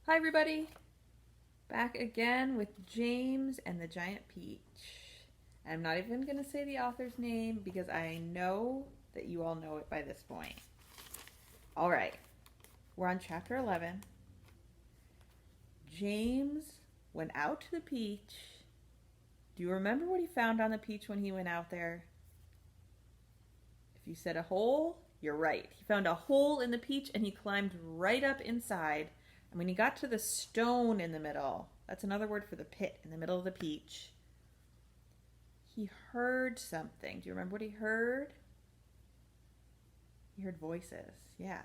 Hi everybody, back again with James and the Giant Peach. I'm not even going to say the author's name because I know that you all know it by this point. All right, we're on chapter 11. James went out to the peach. Do you remember what he found on the peach when he went out there? If you said a hole, you're right. He found a hole in the peach and he climbed right up inside. And when he got to the stone in the middle, that's another word for the pit in the middle of the peach, he heard something. Do you remember what he heard? He heard voices, yeah.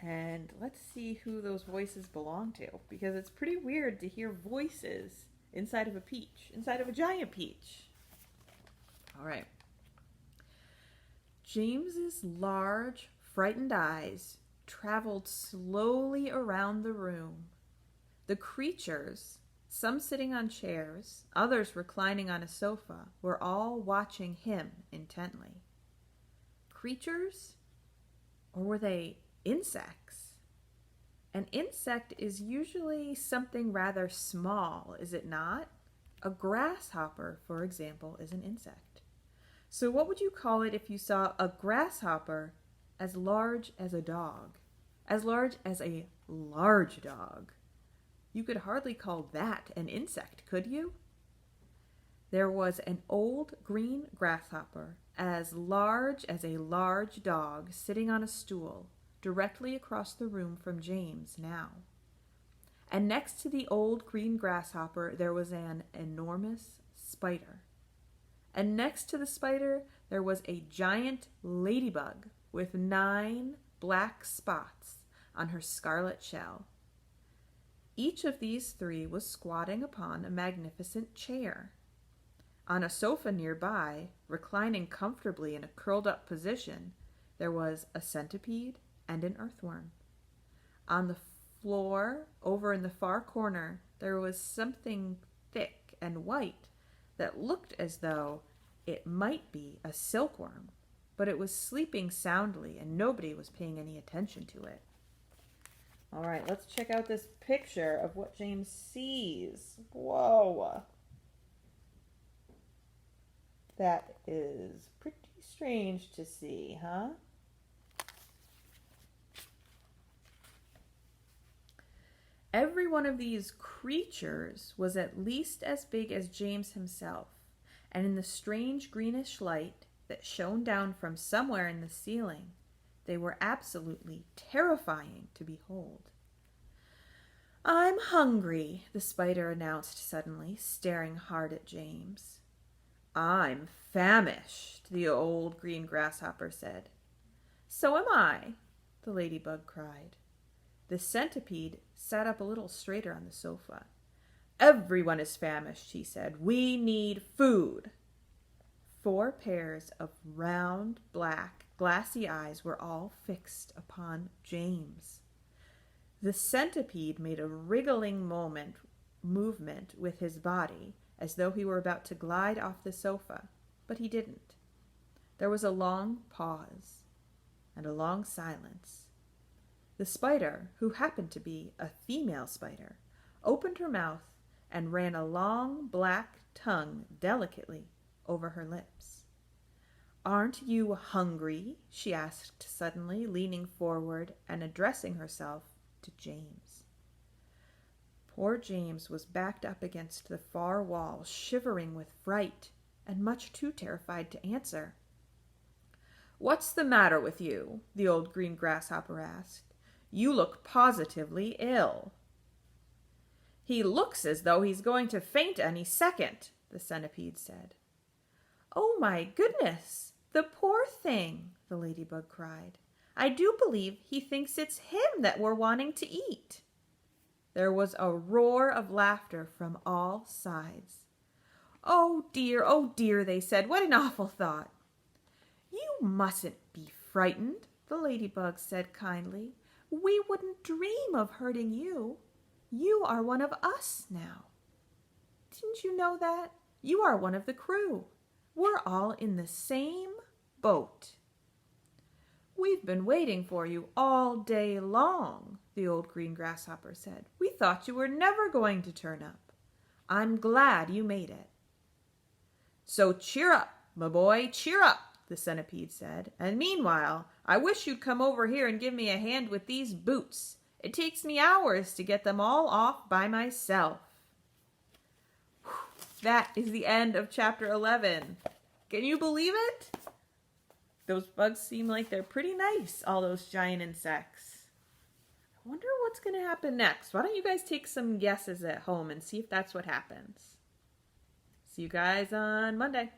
And let's see who those voices belong to, because it's pretty weird to hear voices inside of a peach, inside of a giant peach. All right. James's large, frightened eyes traveled slowly around the room. The creatures, some sitting on chairs, others reclining on a sofa, were all watching him intently. Creatures? Or were they insects? An insect is usually something rather small, is it not? A grasshopper, for example, is an insect. So what would you call it if you saw a grasshopper as large as a dog? As large as a large dog. You could hardly call that an insect, could you? There was an old green grasshopper as large as a large dog sitting on a stool directly across the room from James now. And next to the old green grasshopper there was an enormous spider. And next to the spider, there was a giant ladybug with 9 black spots on her scarlet shell. Each of these 3 was squatting upon a magnificent chair. On a sofa nearby, reclining comfortably in a curled-up position, there was a centipede and an earthworm. On the floor, over in the far corner, there was something thick and white that looked as though it might be a silkworm, but it was sleeping soundly and nobody was paying any attention to it. All right, let's check out this picture of what James sees. Whoa. That is pretty strange to see, huh? Every one of these creatures was at least as big as James himself, and in the strange greenish light that shone down from somewhere in the ceiling, they were absolutely terrifying to behold. "I'm hungry," the spider announced suddenly, staring hard at James. "I'm famished," the old green grasshopper said. "So am I," the ladybug cried. The centipede sat up a little straighter on the sofa. "Everyone is famished," he said. "We need food." 4 pairs of round, black, glassy eyes were all fixed upon James. The centipede made a wriggling movement with his body, as though he were about to glide off the sofa, but he didn't. There was a long pause and a long silence. The spider, who happened to be a female spider, opened her mouth and ran a long black tongue delicately over her lips. "Aren't you hungry?" she asked suddenly, leaning forward and addressing herself to James. Poor James was backed up against the far wall, shivering with fright and much too terrified to answer. "What's the matter with you?" the old green grasshopper asked. "You look positively ill." "He looks as though he's going to faint any second," the centipede said. "Oh my goodness, the poor thing," the ladybug cried. "I do believe he thinks it's him that we're wanting to eat." There was a roar of laughter from all sides. "Oh dear," they said. "What an awful thought." "You mustn't be frightened," the ladybug said kindly. "We wouldn't dream of hurting you. You are one of us now. Didn't you know that? You are one of the crew. We're all in the same boat." "We've been waiting for you all day long," the old green grasshopper said. "We thought you were never going to turn up. I'm glad you made it." "So cheer up, my boy, cheer up," the centipede said. "And meanwhile, I wish you'd come over here and give me a hand with these boots. It takes me hours to get them all off by myself." That is the end of chapter 11. Can you believe it? Those bugs seem like they're pretty nice, all those giant insects. I wonder what's going to happen next. Why don't you guys take some guesses at home and see if that's what happens? See you guys on Monday.